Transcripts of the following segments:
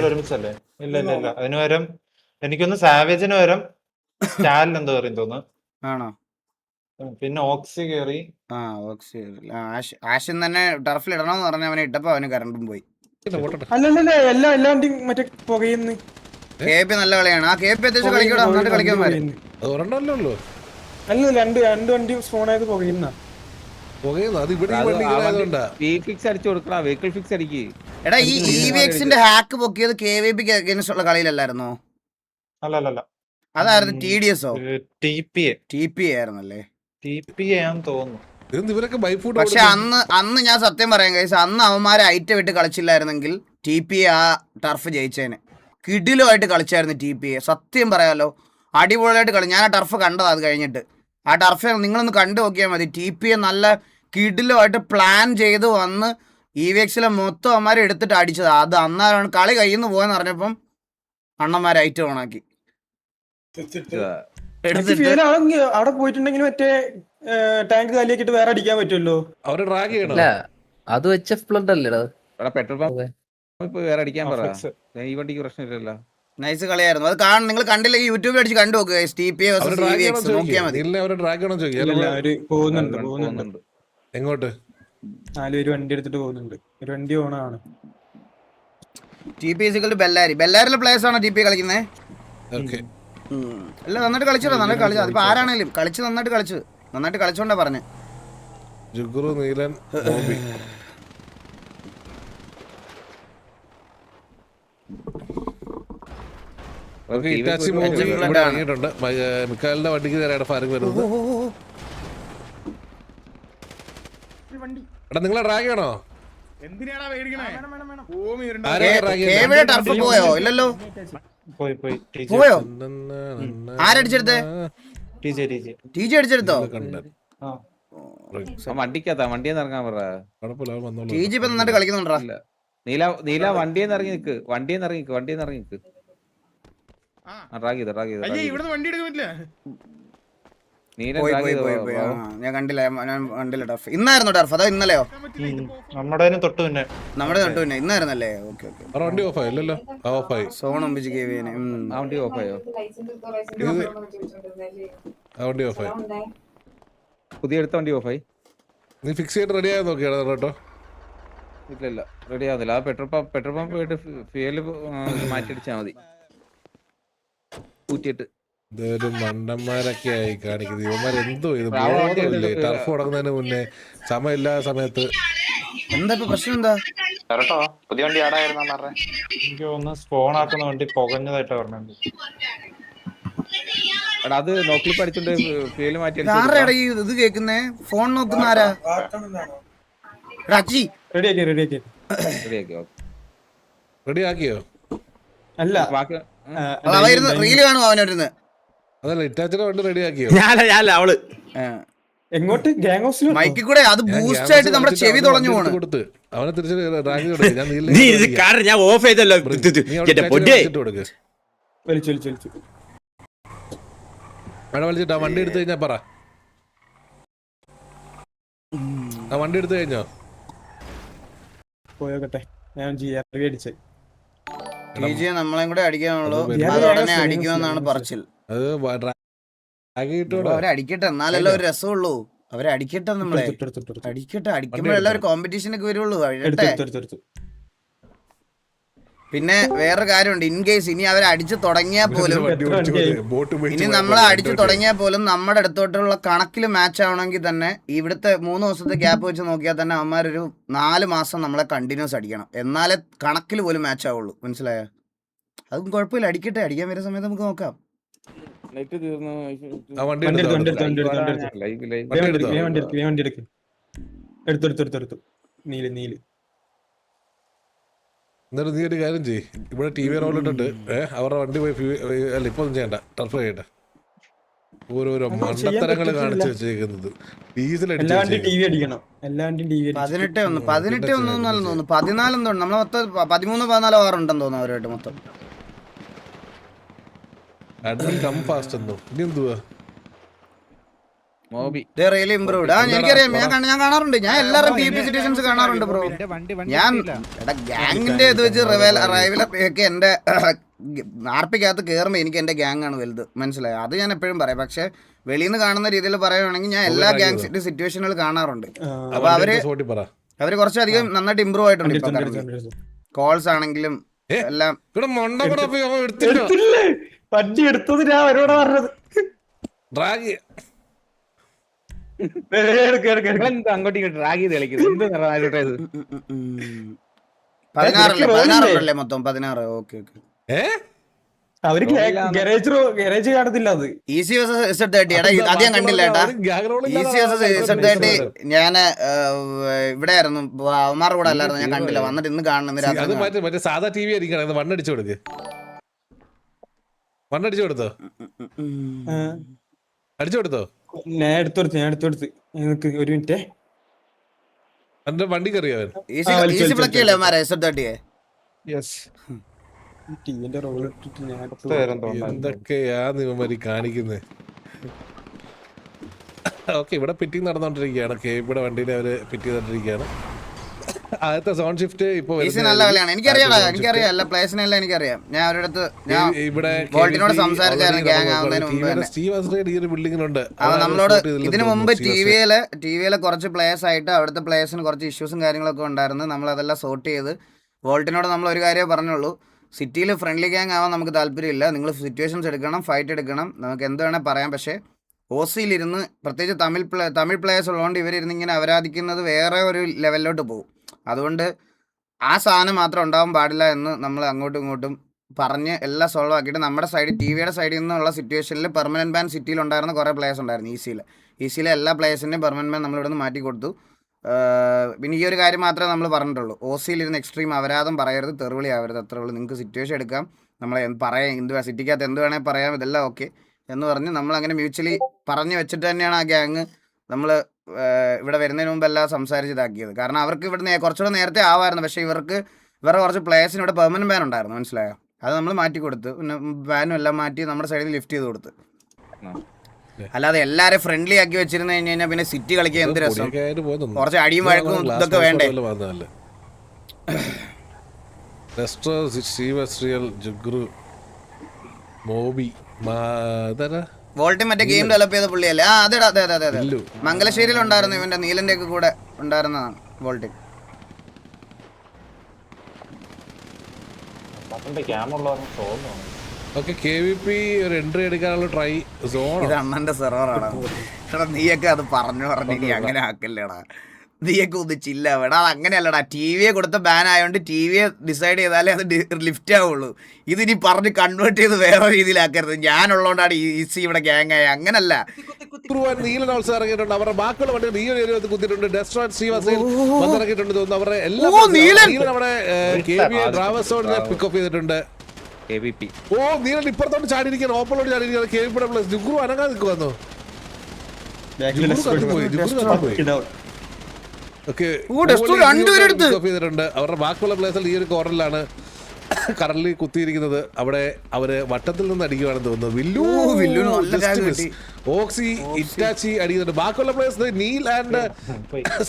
ഒരുമിച്ചല്ലേ? ഇല്ല ഇല്ല ഇല്ല, അതിന് പകരം എനിക്കൊന്ന് സാവേജിന് പകരം സ്റ്റാലിൻ എന്തോ പറയും തോന്നുന്നു. ആണോ? പിന്നെ ഓക്സി കയറി. ഓക്സി ആഷൻ തന്നെ ടർഫിൽ ഇടണമെന്ന് പറഞ്ഞ അവനെ ഇട്ടപ്പോ അവന് കറണ്ടും പോയി. അല്ലല്ല എല്ലാ വണ്ടിയും മറ്റേ പുകയുന്നു. KP നല്ല കളിയാണ്. ആ KP അത്യാവശ്യം കളിക്കൂടാ, നന്നായിട്ട് കളിക്കാൻ പാരും. അല്ല രണ്ട് വണ്ടി സ്പോൺ ആയത് പുകയുന്ന. എടാ ഈ EVXന്റെ ഹാക്ക് പൊക്കിയത് KVBക്ക് അഗൈൻസ്റ്റ് ഉള്ള കളിയിലല്ലായിരുന്നോ? അല്ലല്ല, അതായിരുന്നു TDS TPA ആയിരുന്നല്ലേ? തോന്നുന്നു. പക്ഷെ അന്ന് ഞാൻ സത്യം പറയാം കഴിച്ച, അന്ന് അവന്മാരെ ഐറ്റം വിട്ട് കളിച്ചില്ലായിരുന്നെങ്കിൽ TPA ആ ടർഫ് ജയിച്ചേനെ. കിടിലുമായിട്ട് കളിച്ചായിരുന്നു TPA, സത്യം പറയാലോ. അടിപൊളിയായിട്ട് കളി. ഞാൻ ആ ടർഫ് കണ്ടതാ. അത് കഴിഞ്ഞിട്ട് ആ ടർഫ് നിങ്ങളൊന്ന് കണ്ടു നോക്കിയാൽ മതി. TPA നല്ല കിടിലുമായിട്ട് പ്ലാൻ ചെയ്ത് വന്ന് EVXലെ മൊത്തം അവന്മാരെ എടുത്തിട്ട് അടിച്ചത്. അത് അന്നാലാണ് കളി കയ്യിൽ നിന്ന് പോയെന്ന് പറഞ്ഞപ്പം അണ്ണന്മാരെ ഐറ്റം ഓണാക്കി അവിടെ പോയിട്ടുണ്ടെങ്കിൽ മറ്റേ ടാങ്ക് കാലിയാക്കിട്ട് വേറെ അടിക്കാൻ പറ്റുമല്ലോ. അത് HF ബ്ലഡ് അല്ലേടാ? പെട്രോൾ പമ്പ് വേറെ അടിക്കാൻ പറ. ഈ വണ്ടിക്ക് പ്രശ്നമില്ലല്ലോ. നൈസ് കളിയായിരുന്നു. അത് നിങ്ങൾ കണ്ടില്ലെങ്കിൽ യൂട്യൂബിൽ അടിച്ച് കണ്ടു നോക്കുക. TPA നോക്കിയാൽ മതി. പോകുന്നുണ്ട്. എങ്ങോട്ട്? 4 പേര് വണ്ടി എടുത്തിട്ട് പോകുന്നുണ്ട്. ഒരു വണ്ടി ഓണാണ്. TPA ബെല്ലാരിലെ പ്ലേയേഴ്സ് ആണോ TPA കളിക്കുന്നത്? അല്ല, നന്നായിട്ട് കളിച്ചോ. നന്നായിട്ട് കളിച്ചു. അതിപ്പോ ആരാണേലും കളിച്ച് നന്നായിട്ട് കളിച്ചോണ്ടാ പറഞ്ഞേ. നീലൻ മിക്കാലിന്റെ വണ്ടിക്ക് നേരെയാണ് ഫയറിംഗ് വരുന്നത്. എടാ നിങ്ങളെ ഡ്രാഗ് ആണോ? പോയോ? ഇല്ലല്ലോ. പോയോ? ആരടിച്ചെടുത്തേ? TJ അടിച്ചെടുത്തോ? വണ്ടിക്കകത്താ, വണ്ടിയെന്ന് ഇറങ്ങാൻ പറ. TJ ഇപ്പൊ നന്നായിട്ട് കളിക്കുന്നുണ്ടാ? നീല വണ്ടിയെന്ന് ഇറങ്ങി നിക്ക്. ഞാൻ കണ്ടില്ല ടർഫ്. ഇന്നായിരുന്നു ടർഫ് അതോ ഇന്നലെയോ? നമ്മുടെ തൊട്ട് പിന്നെ ഇന്നായിരുന്നല്ലേ? ഓക്കെ. വണ്ടി ഓഫായി അല്ലല്ലോ? സോണം കേവിന് വണ്ടി ഓഫായോ? വണ്ടി ഓഫായി. പുതിയ എടുത്ത വണ്ടി ഓഫായി. നീ ഫിക്സ് ചെയ്തിട്ട് റെഡി ആയാൽ നോക്കിയാണോ കേട്ടോ? ഇല്ല റെഡി ആവുന്നില്ല. ആ പെട്രോൾ പമ്പ് പോയിട്ട് ഫ്യൂല് മാറ്റി അടിച്ചാൽ മതി. കൂറ്റിയിട്ട് ഇതൊരു മണ്ടന്മാരൊക്കെ ആയി കാണിക്കുന്നത്. ഇവന്മാരെന്തോ ഇത് ബോധമില്ലേ? ടർഫ് തുടങ്ങുന്നതിന് മുന്നേ സമയമില്ലാത്ത സമയത്ത് എന്താ പ്രശ്നം? എന്താ പുതിയ വണ്ടി എനിക്ക് തോന്നുന്നു സ്പോൺ ആക്കുന്ന വണ്ടി പുകഞ്ഞതായിട്ട് പറഞ്ഞത്. അത് നോക്കിൽ പഠിച്ചോണ്ട് ഫ്യൂല് മാറ്റി ഇത് കേക്കുന്നേ. ഫോൺ നോക്കുന്ന ആരാ? റെഡിയാക്കിയോ? അല്ല, റീല് കാണും അവനൊരുന്ന്. അതല്ല, ഇറ്റാച്ചിന്റെ വണ്ടി റെഡിയാക്കിയോ? അവള് എങ്ങോട്ട്? ഗ്യാങ് ഹൗസിൽ മൈക്കിൽ കൂടെ അത് ബൂസ്റ്റ് ആയിട്ട് നമ്മുടെ ചെവി തുളഞ്ഞു പോണ്. കൊടുത്ത് അവനെ തിരിച്ച് ഡ്രാഗ് ഞാൻ ഓഫ് ചെയ്തല്ലോ. വലിച്ചിട്ട് ആ വണ്ടി എടുത്തു കഴിഞ്ഞാ പറ. ആ വണ്ടി എടുത്തു കഴിഞ്ഞോ? പോയോട്ടെ. ഞാൻ അടിച്ചേ. നമ്മളെയും കൂടെ അടിക്കാനുള്ളൂ. അതുടനെ അടിക്കുമെന്നാണ് പറച്ചിൽ. അവരടിക്കട്ടെ, എന്നാലല്ലേ ഒരു രസമുള്ളൂ. അവരടിക്കട്ടെ, നമ്മളെ അടിക്കുമ്പോഴല്ല ഒരു കോമ്പറ്റീഷനൊക്കെ വരുള്ളൂ. പിന്നെ വേറൊരു കാര്യമുണ്ട്. ഇൻ കേസ് ഇനി അവരെ അടിച്ചു തുടങ്ങിയാൽ പോലും നമ്മുടെ അടുത്തോട്ടുള്ള കണക്കിൽ മാച്ച് ആവണമെങ്കിൽ തന്നെ ഇവിടുത്തെ 3 ദിവസത്തെ ഗ്യാപ്പ് വെച്ച് നോക്കിയാൽ തന്നെ അവന്മാരൊരു 4 മാസം നമ്മളെ കണ്ടിന്യൂസ് അടിക്കണം. എന്നാലേ കണക്കിൽ പോലും മാച്ച് ആവുള്ളൂ. മനസ്സിലായോ? അതും കുഴപ്പമില്ല, അടിക്കട്ടെ. അടിക്കാൻ വരുന്ന സമയത്ത് നമുക്ക് നോക്കാം. എന്നിട്ട് നീ ഒരു കാര്യം ചെയ്യ്. ഇവിടെ TV റോളിട്ടിട്ട് അവരുടെ വണ്ടി പോയി അല്ല ഇപ്പൊ ഒന്നും ചെയ്യണ്ട. ടർഫ് ചെയ്യട്ടെ. ഓരോരോ മണ്ടത്തരങ്ങൾ കാണിച്ചു വെച്ചേക്കുന്നത്. 18 നമ്മളെ മൊത്തം 13-14 ആറുണ്ടെന്ന് തോന്നുന്നു അവരായിട്ട് മൊത്തം. കം ഫാസ്റ്റ് എന്തോ ഇനി എന്തുവാ? Moby really improved. ആ എനിക്കറിയാം, ഞാൻ കാണാറുണ്ട്. ഞാൻ എല്ലാവരും TP സിറ്റിസൺസ് കാണാറുണ്ട് ബ്രോ. ഞാൻ എടാ ഗ്യാങ്ങിന്റെ ഇത് വെച്ച് റൈവലൊക്കെ എന്റെ ആർപ്പിക്കകത്ത് കയറുമ്പോൾ എനിക്ക് എന്റെ ഗ്യാങ് ആണ് വലുത്, മനസ്സിലായോ? അത് ഞാൻ എപ്പോഴും പറയാം. പക്ഷെ വെളിയിൽ നിന്ന് കാണുന്ന രീതിയിൽ പറയുകയാണെങ്കിൽ ഞാൻ എല്ലാ ഗ്യാങ് സിറ്റുവേഷനുകൾ കാണാറുണ്ട്. അപ്പൊ അവര് കുറച്ചധികം നന്നായിട്ട് ഇമ്പ്രൂവ് ആയിട്ടുണ്ട്. ഇപ്പൊ കോൾസ് ആണെങ്കിലും എല്ലാം വണ്ടി എടുത്തത് ഞാൻ അവരോട് പറഞ്ഞത്. അങ്ങോട്ടും ഇങ്ങോട്ട് റാഗ് ചെയ്ത് കളിക്കുന്നത് 16 മൊത്തം 16. Okay okay. അവര് ഗാരേജ് കാണത്തില്ല. അത് ഈസി വേഴ്സസ് Z30 എടാ, അത് ഞാൻ കണ്ടില്ല ഏട്ടാ. ഈസി വേഴ്സസ് Z30 ഞാൻ ഇവിടെ ആയിരുന്നു, അവന്മാരുടെ കൂടെ അല്ലായിരുന്നു, ഞാൻ കണ്ടില്ല. വന്നിട്ട് ഇന്ന് കാണുന്നു. സാധാ TV ആയിരിക്കണം. വണ്ണടിച്ചു കൊടുക്ക്. വണ്ണടിച്ചു കൊടുത്തോ? അടിച്ചു കൊടുത്തോ? ഞാൻ എടുത്തു കൊടുത്ത്. ഒരു മിനിറ്റ്. എന്റെ വണ്ടി കയറിയോ? ഈസി പ്ലക്കല്ലേ അവന്മാരെ Z30? എന്തൊക്കെയാ നിവന്മാര് കാണിക്കുന്നത്? ഓക്കെ, ഇവിടെ ഫിറ്റിംഗ് നടന്നുകൊണ്ടിരിക്കുകയാണ്. ഇവിടെ വണ്ടിനെ അവര് ഫിറ്റ് ചെയ്തോണ്ടിരിക്കുകയാണ്. ആദ്യത്തെ സോൺ ഷിഫ്റ്റ് ഇപ്പൊ നല്ല കളിയാണ്. എനിക്കറിയാം എല്ലാ പ്ലേസിനെല്ലാം എനിക്കറിയാം. ഞാൻ അവരുടെ അടുത്ത് ഇവിടെ വോൾട്ടിനോട് സംസാരിച്ചായിരുന്നു ഗ്യാങ് ആവുന്നതിന് മുമ്പ് ബിൽഡിങ്ങിലുണ്ട്. നമ്മളോട് ഇതിനു മുമ്പ് ടിവിയിലെ കുറച്ച് പ്ലേയേഴ്സ് ആയിട്ട് അവിടുത്തെ പ്ലേയേഴ്സിന് കുറച്ച് ഇഷ്യൂസും കാര്യങ്ങളൊക്കെ ഉണ്ടായിരുന്നു. നമ്മൾ അതെല്ലാം സോർട്ട് ചെയ്ത് വോൾട്ടിനോട് നമ്മൾ ഒരു കാര്യമേ പറഞ്ഞുള്ളൂ, സിറ്റിയിൽ ഫ്രണ്ട്ലി ഗ്യാങ് ആവാൻ നമുക്ക് താല്പര്യമില്ല. നിങ്ങൾ സിറ്റുവേഷൻസ് എടുക്കണം, ഫൈറ്റ് എടുക്കണം, നമുക്ക് എന്ത് വേണേൽ പറയാം. പക്ഷേ OC-യിലിരുന്ന് പ്രത്യേകിച്ച് തമിഴ് പ്ലേയേഴ്സ് ഉള്ളതുകൊണ്ട് ഇവരിരുന്ന് ഇങ്ങനെ അവരാധിക്കുന്നത് വേറെ ഒരു ലെവലിലോട്ട് പോകും. അതുകൊണ്ട് ആ സാധനം മാത്രം ഉണ്ടാവാൻ പാടില്ല എന്ന് നമ്മൾ അങ്ങോട്ടും ഇങ്ങോട്ടും പറഞ്ഞ് എല്ലാം സോൾവ് ആക്കിയിട്ട് നമ്മുടെ സൈഡിൽ ടിവിയുടെ സൈഡിൽ നിന്നുള്ള സിറ്റുവേഷനിൽ പെർമനന്റ് ബാൻ സിറ്റിയിൽ ഉണ്ടായിരുന്ന കുറേ പ്ലേയേഴ്സ് ഉണ്ടായിരുന്നു. ഈസിയിലെ എല്ലാ പ്ലേയേഴ്സിൻ്റെയും പെർമനന്റ് ബാൻ നമ്മളിവിടെ നിന്ന് മാറ്റി കൊടുത്തു. പിന്നെ ഈ ഒരു കാര്യം മാത്രമേ നമ്മൾ പറഞ്ഞിട്ടുള്ളൂ, OC-യിലിരുന്ന് എക്സ്ട്രീം അപരാധം പറയരുത്, തെറിവിളി ആവരുത്, അത്രേ ഉള്ളൂ. നിങ്ങൾക്ക് സിറ്റുവേഷൻ എടുക്കാം, നമ്മളെ പറയാം, സിറ്റിക്കകത്ത് എന്ത് വേണേൽ പറയാം, ഇതെല്ലാം ഓക്കെ എന്ന് പറഞ്ഞ് നമ്മളങ്ങനെ മ്യൂച്വലി പറഞ്ഞു വെച്ചിട്ട് തന്നെയാണ് ആ ഗ്യാങ് നമ്മൾ ഇവിടെ വരുന്നതിന് മുമ്പ് എല്ലാം സംസാരിച്ച് ഇതാക്കിയത്. കാരണം അവർക്ക് ഇവിടെ കുറച്ചുകൂടെ നേരത്തെ ആവായിരുന്നു. പക്ഷേ ഇവരുടെ കുറച്ച് പ്ലേയേഴ്സിന് ഇവിടെ പെർമനന്റ് ബാൻ ഉണ്ടായിരുന്നു, മനസ്സിലായോ? അത് നമ്മൾ മാറ്റി കൊടുത്ത്, പിന്നെ ബാനും എല്ലാം മാറ്റി നമ്മുടെ സൈഡിൽ ലിഫ്റ്റ് ചെയ്ത് കൊടുത്ത്. അല്ലാതെ എല്ലാരും ഫ്രണ്ട്ലി ആക്കി വെച്ചിരുന്നു കഴിഞ്ഞാൽ പിന്നെ സിറ്റി കളിക്കാൻ എന്ത് രസം. കുറച്ച് അടിയും വഴക്കും ഇതൊക്കെ വേണ്ടേ? വോൾട്ടി മറ്റേ ഗെയിം ഡെവലപ്പ് ചെയ്ത പുള്ളിയല്ലേ? ആ അതെ അതെ അതെ അതെ. മംഗലശ്ശേരിയിൽ ഉണ്ടായിരുന്നു, ഇവന്റെ നീലന്റെ ഒക്കെ കൂടെ ഉണ്ടായിരുന്നതാണ് വോൾട്ടി. ഒരു എൻട്രി എടുക്കാനുള്ള ട്രൈ സോൺ. ഇത് അണ്ണന്റെ സെർവറാണ്. നീയൊക്കെ അത് പറഞ്ഞു ഇനി അങ്ങനെ ആക്കല്ലേടാ. നീയൊക്കെ ഒന്നിച്ചില്ല വേടാ, അത് അങ്ങനെയല്ലടാ. TVയെ കൊടുത്ത ബാൻ ആയതുകൊണ്ട് TVയെ ഡിസൈഡ് ചെയ്താലേ അത് ലിഫ്റ്റ് ആവുള്ളൂ. ഇതിനി പറഞ്ഞ് കൺവേർട്ട് ചെയ്ത് വേറെ രീതിയിലാക്കരുത്. ഞാനുള്ളതുകൊണ്ടാണ് ഈസി ഇവിടെ ഗ്യാങ് ആയ, അങ്ങനല്ല. നീലൻ ഓൾസോ ഇറങ്ങിയിട്ടുണ്ട്. അവരുടെ ബാക്കിയുള്ള വണ്ടി നീല കുത്തിയിട്ടുണ്ട്. ഡെസ്ട്രോയിഡ് ശ്രീവാസിൽ വന്നിറങ്ങിയിട്ടുണ്ട് തോന്നുന്നു. അവരുടെ എല്ലാ നമ്മുടെ ഡ്രാവസോണിനെ പിക്കപ്പ് ചെയ്തിട്ടുണ്ട്. നീലൻ ഇപ്പുറത്തോട്ട് ചാടിയിരിക്കുകയാണ്, ഓപ്പണിലോട്ട് ചാടിയിരിക്കുകയാണ്. KVP പ്ലസ് ജുഗ്രു അനങ്ങാതെ നിൽക്കുവന്നു. അവരുടെ ബാക്കിയുള്ള പ്ലേസിൽ ഈ ഒരു കോർണറിലാണ് കറന്റ് കുത്തിയിരിക്കുന്നത്. അവിടെ അവര് വട്ടത്തിൽ നിന്ന് അടിക്കുകയാണെന്ന് തോന്നുന്നു. ഓക്സി ഇറ്റാച്ചി അടിക്കുന്നുണ്ട്. ബാക്കിയുള്ള പ്ലേസ് നീൽ ആൻഡ്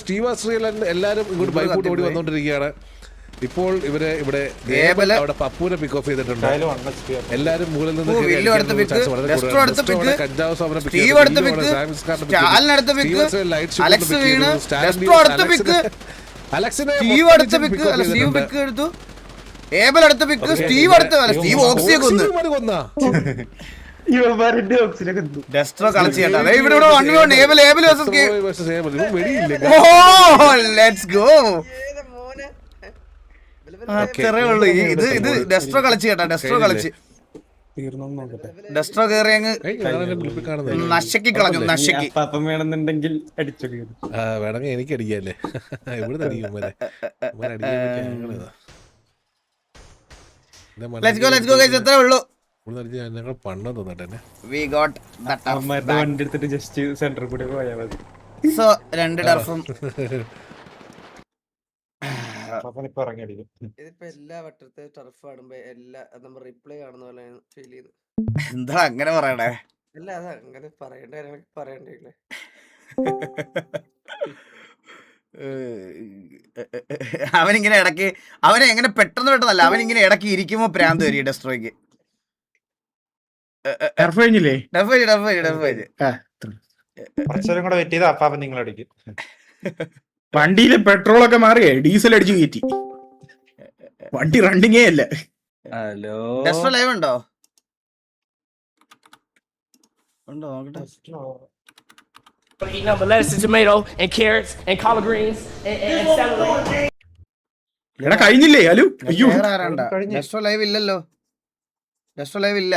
സ്റ്റീവ് എല്ലാരും ഇങ്ങോട്ട് ബൈക്കോട്ട് ഓടി വന്നോണ്ടിരിക്കുകയാണ്. ഇപ്പോൾ ഇവര് ഇവിടെ അവിടെ പപ്പൂനെ പിക്ക് ഓഫ് ചെയ്തിട്ടുണ്ട്. എല്ലാരും മുകളിൽ നിന്ന് കഞ്ചാവ് സാധനം അലക്സിനെ ഡെസ്ട്രോ കളിച്ചു കേട്ടോ. Let's go. അത്രേ ഉള്ളൂ. ഇത് ഡെസ്ട്രോ കളിച്ച് കേട്ടാ. ഡെസ്ട്രോ കയറി അങ്ങ് നശക്കി കളഞ്ഞു. വേണമെന്നുണ്ടെങ്കിൽ വേണമെങ്കിൽ എനിക്ക് അടിക്കാല്ലേ. എത്രേ ഉള്ളൂ. ഞങ്ങൾ പണം തോന്നട്ടെ. വണ്ടി എടുത്തിട്ട് ജസ്റ്റ് സെന്ററിൽ കൂടി പോയാൽ മതി. സോ 2 ടർഫും ഇതിപ്പോ എല്ലാ വട്ടത്തെ ടർഫ് കാണുമ്പോ എല്ലാ നമ്മൾ റിപ്ലൈ കാണുന്ന പോലെ ഫീൽ ചെയ്യുന്നു. എന്താ അങ്ങനെ പറയണേ? അല്ല അത് അങ്ങനെ പറയേണ്ട കാര്യങ്ങളൊക്കെ പറയണ്ടേ. അവനിങ്ങനെ ഇടയ്ക്ക് അവനെ എങ്ങനെ പെട്ടെന്നല്ല അവനിങ്ങനെ ഇടയ്ക്ക് ഇരിക്കുമ്പോ പ്രാന്ത് വരും ഡെസ്ട്രോയ്ക്ക്. ടർഫ് കഴിഞ്ഞില്ലേ? കുറച്ചേരും കൂടെ വെയിറ്റ് ചെയ്താൽ അപ്പാപ്പൻ നിങ്ങൾ അടിക്കും. വണ്ടിയിലെ പെട്രോളൊക്കെ മാറിയേ ഡീസൽ അടിച്ചു കയറ്റി. വണ്ടി റണ്ണിങ്ങേ അല്ല. ഹലോ ഡെസ്ട്രോ ലൈവ് ഉണ്ടോ? നോക്കട്ടെ. Eating up lettuce and tomato and carrots and collard greens and celery. എടാ കഴിഞ്ഞില്ലേ? ഹലോ അയ്യോ വേറെ ആരാണ്ടാ? ഡെസ്ട്രോ ലൈവ് ഇല്ലല്ലോ. ഡെസ്ട്രോ ലൈവ് ഇല്ല.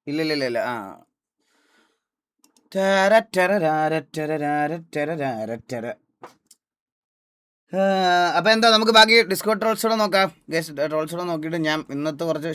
ഇല്ല. ആ അപ്പൊ എന്താ നമുക്ക് ബാക്കി ഡിസ്കോ ട്രോൾസൂടെ നോക്കാം. ട്രോൾസൂടെ നോക്കിയിട്ട് ഞാൻ ഇന്നത്തെ കുറച്ച്